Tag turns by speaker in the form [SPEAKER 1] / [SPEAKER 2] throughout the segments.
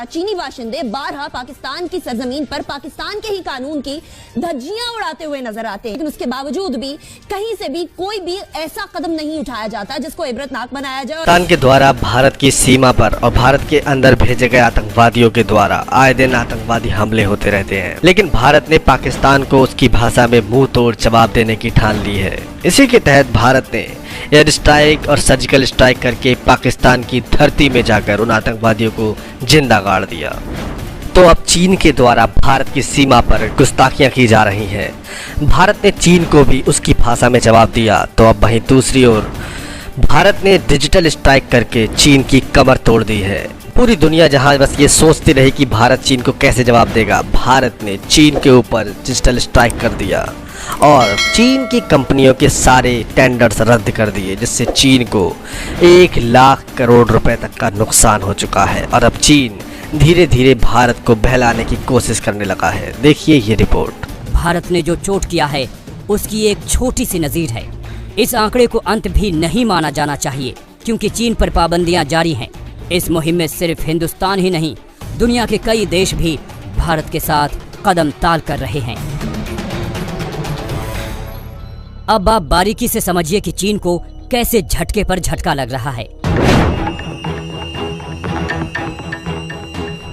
[SPEAKER 1] चीनी बाशिंदे बारहा पाकिस्तान की सरजमीन पर पाकिस्तान के ही कानून की धज्जियां उड़ाते हुए नजर आते हैं, लेकिन उसके बावजूद भी कहीं से भी कोई भी ऐसा कदम नहीं उठाया जाता जिसको इबरतनाक बनाया जाए।
[SPEAKER 2] पाकिस्तान के द्वारा भारत की सीमा पर और भारत के अंदर भेजे गए आतंकवादियों के द्वारा आए दिन आतंकवादी हमले होते रहते हैं, लेकिन भारत ने पाकिस्तान को उसकी भाषा में मुंह तोड़ जवाब देने की ठान ली है। इसी के तहत भारत ने एयर स्ट्राइक और सर्जिकल स्ट्राइक करके पाकिस्तान की धरती में जाकर उन आतंकवादियों को जिंदा गाड़ दिया। तो अब चीन के द्वारा भारत की सीमा पर गुस्ताखियां की जा रही हैं। भारत ने चीन को भी उसकी भाषा में जवाब दिया। तो अब वहीं दूसरी ओर भारत ने डिजिटल स्ट्राइक करके चीन की कमर तोड़ दी है। पूरी दुनिया जहां बस ये सोचती रही कि भारत चीन को कैसे जवाब देगा, भारत ने चीन के ऊपर डिजिटल स्ट्राइक कर दिया और चीन की कंपनियों के सारे टेंडर्स रद्द कर दिए, जिससे चीन को 1 लाख करोड़ रुपए तक का नुकसान हो चुका है। और अब चीन धीरे धीरे भारत को बहलाने की कोशिश करने लगा है। देखिए ये रिपोर्ट।
[SPEAKER 3] भारत ने जो चोट किया है उसकी एक छोटी सी नज़ीर है। इस आंकड़े को अंत भी नहीं माना जाना चाहिए, क्योंकि चीन पर पाबंदियां जारी हैं। इस मुहिम में सिर्फ हिंदुस्तान ही नहीं, दुनिया के कई देश भी भारत के साथ कदम ताल कर रहे हैं। अब आप बारीकी से समझिए कि चीन को कैसे झटके पर झटका लग रहा है।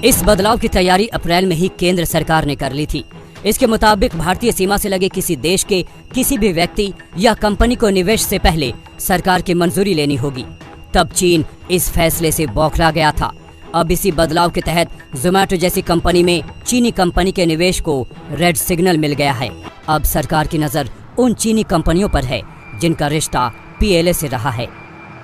[SPEAKER 3] इस बदलाव की तैयारी अप्रैल में ही केंद्र सरकार ने कर ली थी। इसके मुताबिक भारतीय सीमा से लगे किसी देश के किसी भी व्यक्ति या कंपनी को निवेश से पहले सरकार की मंजूरी लेनी होगी। तब चीन इस फैसले से बौखला गया था। अब इसी बदलाव के तहत जोमैटो जैसी कंपनी में चीनी कंपनी के निवेश को रेड सिग्नल मिल गया है। अब सरकार की नजर उन चीनी कंपनियों पर है जिनका रिश्ता पीएलए से रहा है।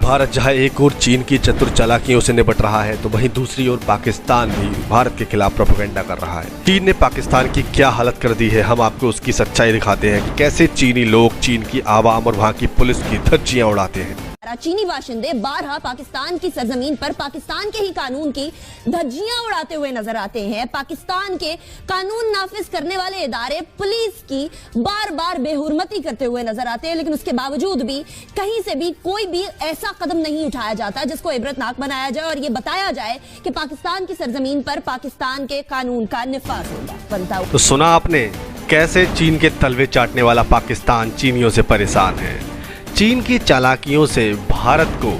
[SPEAKER 4] भारत जहां एक और चीन की चतुर चालाकियों से निपट रहा है, तो वहीं दूसरी ओर पाकिस्तान भी भारत के खिलाफ प्रोपेगेंडा कर रहा है। चीन ने पाकिस्तान की क्या हालत कर दी है, हम आपको उसकी सच्चाई दिखाते हैं कि कैसे चीनी लोग चीन की आवाम और वहां की पुलिस की धज्जियां उड़ाते हैं।
[SPEAKER 1] चीनी बाशिंदे बारहा पाकिस्तान की सरजमीन पर पाकिस्तान के ही कानून की धज्जियां उड़ाते हुए नजर आते हैं। पाकिस्तान के कानून नाफिज करने वाले इदारे पुलिस की बार बार बेहुरमती करते हुए नजर आते हैं, लेकिन उसके बावजूद भी कहीं से भी कोई भी ऐसा कदम नहीं उठाया जाता जिसको इबरतनाक बनाया जाए और ये बताया जाए कि पाकिस्तान की सरजमीन पर पाकिस्तान के कानून का निफाज होगा।
[SPEAKER 4] तो सुना आपने कैसे चीन के तलवे चाटने वाला पाकिस्तान चीनियों से परेशान है। चीन की चालाकियों से भारत को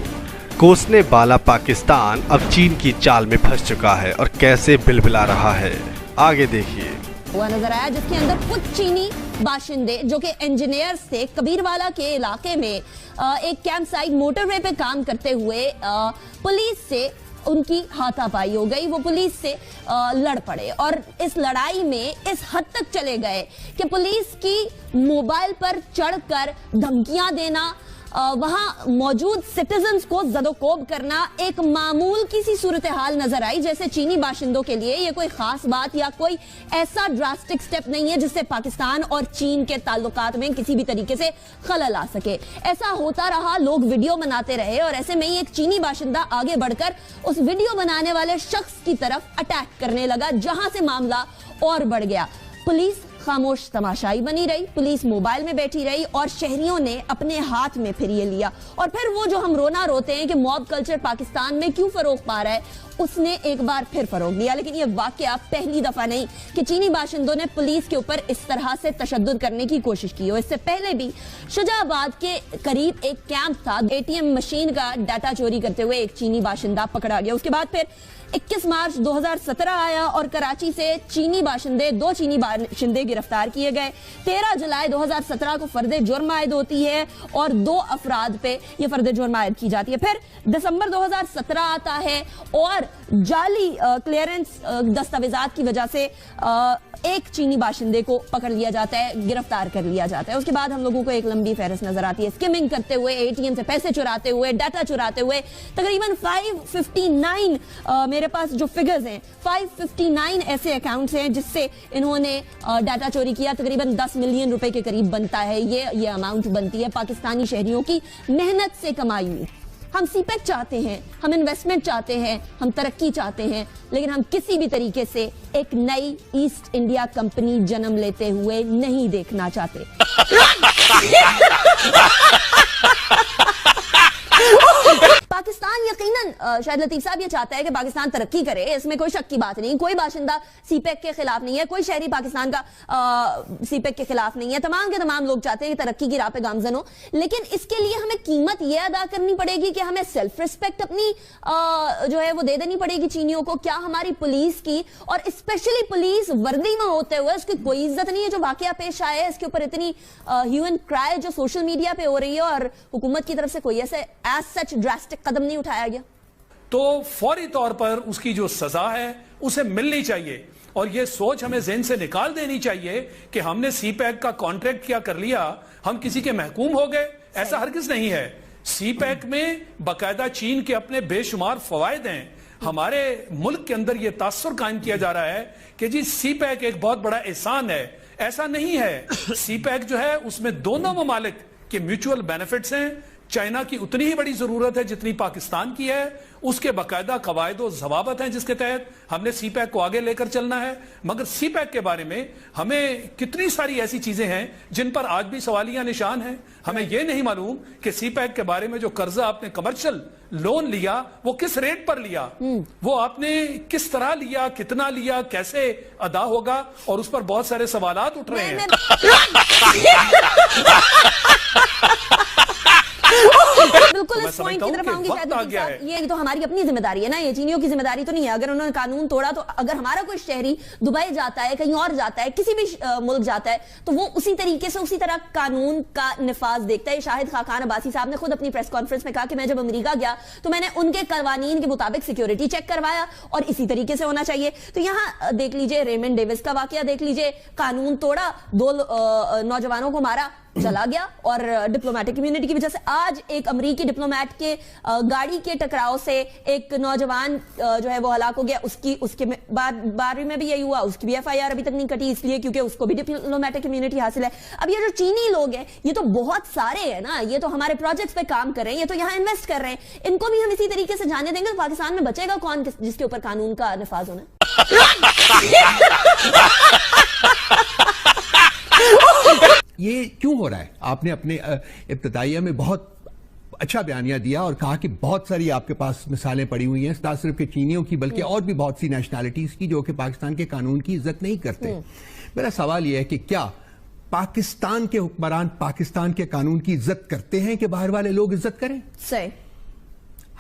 [SPEAKER 4] कोसने वाला पाकिस्तान अब चीन की चाल में फंस चुका है और कैसे बिलबिला रहा है, आगे देखिए।
[SPEAKER 1] हुआ नजर आया जिसके अंदर कुछ चीनी बाशिंदे जो कि इंजीनियर्स थे, कबीरवाला के इलाके में एक कैंप साइट मोटरवे पे काम करते हुए पुलिस से उनकी हाथापाई हो गई। वो पुलिस से लड़ पड़े और इस लड़ाई में इस हद तक चले गए कि पुलिस की मोबाइल पर चढ़कर धमकियां देना, वहां मौजूद सिटीजन्स को जदोकोब करना एक मामूल की सी सूरत हाल नजर आई। जैसे चीनी बाशिंदों के लिए ये कोई खास बात या कोई ऐसा ड्रास्टिक स्टेप नहीं है जिससे पाकिस्तान और चीन के ताल्लुकात में किसी भी तरीके से खलल आ सके। ऐसा होता रहा, लोग वीडियो बनाते रहे और ऐसे में ही एक चीनी बाशिंदा आगे बढ़कर उस वीडियो बनाने वाले शख्स की तरफ अटैक करने लगा, जहां से मामला और बढ़ गया। पुलिस खामोश तमाशाई बनी रही, पुलिस मोबाइल में बैठी रही और शहरियों ने अपने हाथ में फिर ये लिया। और फिर वो जो हम रोना रोते हैं कि मॉब कल्चर पाकिस्तान में क्यों फरोग पा रहा है, उसने एक बार फिर फरोग लिया। लेकिन ये वाकया पहली दफा नहीं कि चीनी बाशिंदों ने पुलिस के ऊपर इस तरह से तशद्दुद करने की कोशिश की हो। इससे पहले भी शुजाबाद के करीब एक कैंप था, एटीएम मशीन का डाटा चोरी करते हुए एक चीनी बाशिंदा पकड़ा गया। उसके बाद फिर 21 मार्च 2017 आया और कराची से दो चीनी बाशिंदे गिरफ्तार किए गए। 13 जुलाई 2017 को फर्द जुर्म आयद होती है और 2 अफराद पे ये फर्द जुर्म आयद की जाती है। फिर दिसंबर 2017 आता है और जाली क्लियरेंस दस्तावेजात की वजह से एक चीनी बाशिंदे को पकड़ लिया जाता है, गिरफ्तार कर लिया जाता है। उसके बाद हम लोगों को एक लंबी फहरिस्त नजर आती है, स्किमिंग करते हुए, एटीएम से पैसे चुराते हुए, डाटा चुराते हुए। तकरीबन 559 मेरे पास जो फिगर्स हैं, 559 ऐसे अकाउंट्स हैं जिससे इन्होंने डाटा चोरी किया। तकरीबन 10 मिलियन रुपए के करीब बनता है, ये अमाउंट बनती है पाकिस्तानी शहरियों की मेहनत से कमाई हुई। हम सीपेक चाहते हैं, हम इन्वेस्टमेंट चाहते हैं, हम तरक्की चाहते हैं, लेकिन हम किसी भी तरीके से एक नई ईस्ट इंडिया कंपनी जन्म लेते हुए नहीं देखना चाहते। पाकिस्तान यकीनन यकीनन शायद लतीफ साहब ये चाहता है कि पाकिस्तान तरक्की करे, इसमें कोई शक की बात नहीं, कोई बाशिंदा सीपैक के खिलाफ नहीं है, कोई शहरी पाकिस्तान का सीपैक के खिलाफ नहीं है, तमाम के तमाम लोग चाहते हैं कि तरक्की की राह पे गामजन हो। लेकिन इसके लिए हमें कीमत यह अदा करनी पड़ेगी कि हमें सेल्फ रिस्पेक्ट अपनी जो है वो दे देनी पड़ेगी चीनियों को। क्या हमारी पुलिस की, और स्पेशली पुलिस वर्दी में होते हुए उसकी कोई इज्जत नहीं है? जो वाकया पेश आया है इसके ऊपर इतनी ह्यू एंड क्राई जो सोशल मीडिया पे हो रही है और हुकूमत की तरफ से कोई ऐसे एज सच ड्रास्टिक कदम नहीं उठाया गया,
[SPEAKER 5] तो फौरी तौर पर उसकी जो सजा है उसे मिलनी चाहिए। और यह सोच हमें ज़हन से निकाल देनी चाहिए कि हमने सीपैक का कॉन्ट्रैक्ट क्या कर लिया, हम किसी के महकूम हो गए, ऐसा हरगिज नहीं है। सीपैक में बाकायदा चीन के अपने बेशुमार फवायद हैं। हमारे मुल्क के अंदर यह तासुर कायम किया जा रहा है कि जी सीपैक एक बहुत बड़ा एहसान है, ऐसा नहीं है। सीपैक जो है उसमें दोनों ममालिक के म्यूचुअल बेनिफिट्स हैं। चाइना की उतनी ही बड़ी जरूरत है जितनी पाकिस्तान की है, उसके बाकायदा कवायद और जवाबत हैं जिसके तहत हमने सीपैक को आगे लेकर चलना है। मगर सीपैक के बारे में हमें कितनी सारी ऐसी चीजें हैं जिन पर आज भी सवालिया निशान हैं। हमें यह नहीं मालूम कि सीपैक के बारे में जो कर्जा आपने कमर्शियल लोन लिया वो किस रेट पर लिया, वो आपने किस तरह लिया, कितना लिया, कैसे अदा होगा, और उस पर बहुत सारे सवालात उठ रहे हैं।
[SPEAKER 1] बिल्कुल इस पॉइंट की तरफ आऊंगी शायद। ये तो हमारी अपनी जिम्मेदारी है ना, ये चीनियों की जिम्मेदारी तो नहीं है। अगर उन्होंने कानून तोड़ा तो अगर हमारा कोई शहरी दुबई जाता है, कहीं और जाता है, किसी भी मुल्क जाता है, तो वो उसी तरीके से उसी तरह कानून का निफाज देखता है। शाहिद खान अब्बासी साहब ने खुद अपनी प्रेस कॉन्फ्रेंस में कहा कि मैं जब अमेरिका गया तो मैंने उनके कवानीन के मुताबिक सिक्योरिटी चेक करवाया और इसी तरीके से होना चाहिए। तो यहां देख लीजिए रेमंड डेविस का वाकया देख लीजिए, कानून तोड़ा, 2 नौजवानों को मारा, चला गया, और डिप्लोमेटिक इम्यूनिटी की वजह से आज एक अमेरिकी डिप्लोमेट के गाड़ी के टकराव से एक नौजवान जो है वो हलाक हो गया। उसके बारे में भी यही हुआ, उसकी भी एफआईआर अभी तक नहीं कटी, इसलिए क्योंकि उसको भी डिप्लोमेटिक इम्यूनिटी हासिल है। अब ये जो चीनी लोग हैं ये तो बहुत सारे हैं ना, ये तो हमारे प्रोजेक्ट्स पे काम कर रहे हैं, ये तो यहाँ इन्वेस्ट कर रहे हैं, इनको भी हम इसी तरीके से जाने देंगे तो पाकिस्तान में बचेगा कौन जिसके ऊपर कानून का निफाज होना?
[SPEAKER 6] ये क्यों हो रहा है? आपने अपने इब्तिदाइया में बहुत अच्छा बयानिया दिया और कहा कि बहुत सारी आपके पास मिसालें पड़ी हुई हैं, ना सिर्फ के चीनियों की बल्कि और भी बहुत सी नेशनैलिटीज की जो कि पाकिस्तान के कानून की इज्जत नहीं करते। मेरा सवाल यह है कि क्या पाकिस्तान के हुक्मरान पाकिस्तान के कानून की इज्जत करते हैं कि बाहर वाले लोग इज्जत करें?
[SPEAKER 1] सही।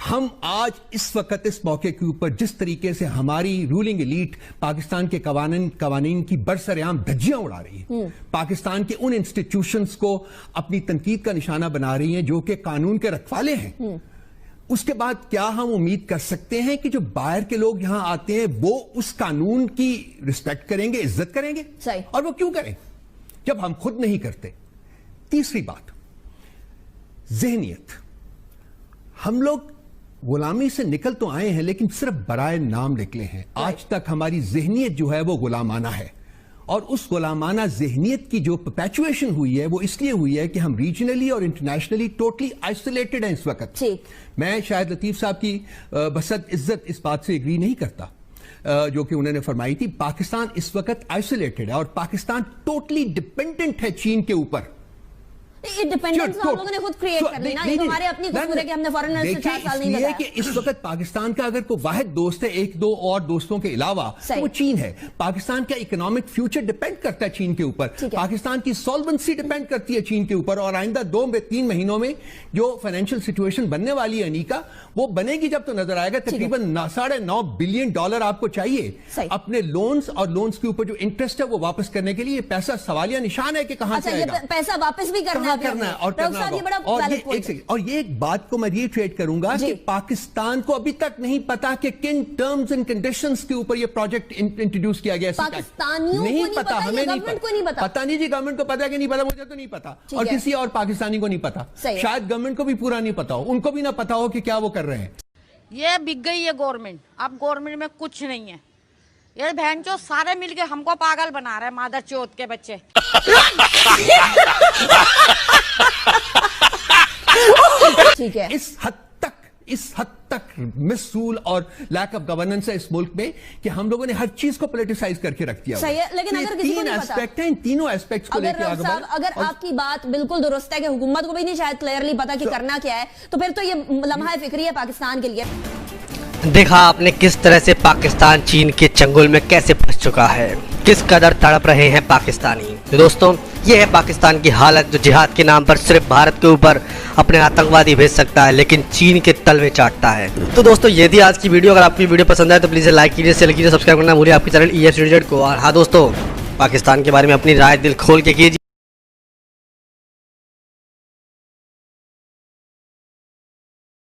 [SPEAKER 6] हम आज इस वक्त इस मौके के ऊपर जिस तरीके से हमारी रूलिंग एलीट पाकिस्तान के कवानीन की बरसरेआम धज्जियां उड़ा रही है, पाकिस्तान के उन इंस्टीट्यूशंस को अपनी तनकीद का निशाना बना रही हैं जो कि कानून के रखवाले हैं, उसके बाद क्या हम उम्मीद कर सकते हैं कि जो बाहर के लोग यहां आते हैं वो उस कानून की रिस्पेक्ट करेंगे, इज्जत करेंगे?
[SPEAKER 1] सही।
[SPEAKER 6] और वो क्यों करें जब हम खुद नहीं करते? तीसरी बात, ज़हनियत। हम लोग गुलामी से निकल तो आए हैं लेकिन सिर्फ बराए नाम निकले हैं। आज तक हमारी ज़हनियत जो है वो गुलामाना है, और उस गुलामाना ज़हनियत की जो परपेचुएशन हुई है वो इसलिए हुई है कि हम रीजनली और इंटरनेशनली टोटली आइसोलेटेड हैं इस वक्त। मैं शायद लतीफ साहब की बसत इज्जत इस बात से एग्री नहीं करता जो कि उन्होंने फरमाई थी। पाकिस्तान इस वक्त आइसोलेटेड है और पाकिस्तान टोटली डिपेंडेंट है चीन के ऊपर।
[SPEAKER 1] डिपेंडेंस हम लोगों ने खुद क्रिएट कर ली ना, ये तो हमारे अपनी कसूर है कि हमने फॉरेनर से 4 साल नहीं बताया।
[SPEAKER 6] कि इस वक्त पाकिस्तान का अगर कोई वाहिद दोस्त है 1-2 और दोस्तों के अलावा तो वो चीन है। पाकिस्तान का इकोनॉमिक फ्यूचर डिपेंड करता है चीन के ऊपर, पाकिस्तान की सॉल्वेंसी डिपेंड करती है चीन के ऊपर, और आइंदा 2-3 महीनों में जो फाइनेंशियल सिचुएशन बनने वाली है अनीका, वो बनेगी जब तो नजर आएगा। तकरीबन $9.5 बिलियन आपको चाहिए अपने लोन्स, और लोन्स के ऊपर जो इंटरेस्ट है वो वापस करने के लिए पैसा सवालिया निशान है कि कहां से आएगा।
[SPEAKER 1] पैसा वापस भी करना है
[SPEAKER 6] और ये एक बात को मैं रिट्रेट करूंगा कि पाकिस्तान को अभी तक नहीं पता कि किन टर्म्स एंड कंडीशंस के ऊपर ये प्रोजेक्ट इंट्रोड्यूस किया गया।
[SPEAKER 1] पाकिस्तानियों नहीं पता, हमें नहीं
[SPEAKER 6] पता नहीं जी, गवर्नमेंट को पता कि नहीं पता, मुझे तो नहीं पता, और किसी और पाकिस्तानी को नहीं पता। शायद गवर्नमेंट को भी पूरा नहीं पता हो, उनको भी ना पता हो कि क्या वो कर रहे हैं।
[SPEAKER 7] ये बिक गई है गवर्नमेंट, अब गवर्नमेंट में कुछ नहीं है। ये बहन चो सारे मिलके हमको पागल बना रहे हैं, मादर चौथ के बच्चे।
[SPEAKER 1] ठीक है,
[SPEAKER 6] इस हद तक इस हद तक मिसरूल और लैक ऑफ गवर्नेंस है इस मुल्क में कि हम लोगों ने हर चीज को पॉलिटिसाइज करके रख दिया।
[SPEAKER 1] सही है, लेकिन अगर किसी को नहीं पता,
[SPEAKER 6] एस्पेक्ट हैं, इन तीनों एस्पेक्ट्स को लेकर आगे बढ़।
[SPEAKER 1] अगर आपकी बात बिल्कुल दुरुस्त है कि हुकूमत को भी नहीं शायद क्लियरली पता कि करना क्या है, तो फिर तो ये लम्हा फिक्री है पाकिस्तान के लिए।
[SPEAKER 2] देखा आपने किस तरह से पाकिस्तान चीन के चंगुल में कैसे फंस चुका है, किस कदर तड़प रहे हैं पाकिस्तानी। तो दोस्तों ये है पाकिस्तान की हालत, जो जिहाद के नाम पर सिर्फ भारत के ऊपर अपने आतंकवादी भेज सकता है लेकिन चीन के तलवे चाटता है। तो दोस्तों ये थी आज की वीडियो। अगर आपकी वीडियो पसंद आए तो प्लीज़ लाइक कीजिए, शेयर कीजिए, सब्सक्राइब करना भूलिए आपके चैनल EF को। और हाँ दोस्तों, पाकिस्तान के बारे में अपनी राय दिल खोल के कीजिए।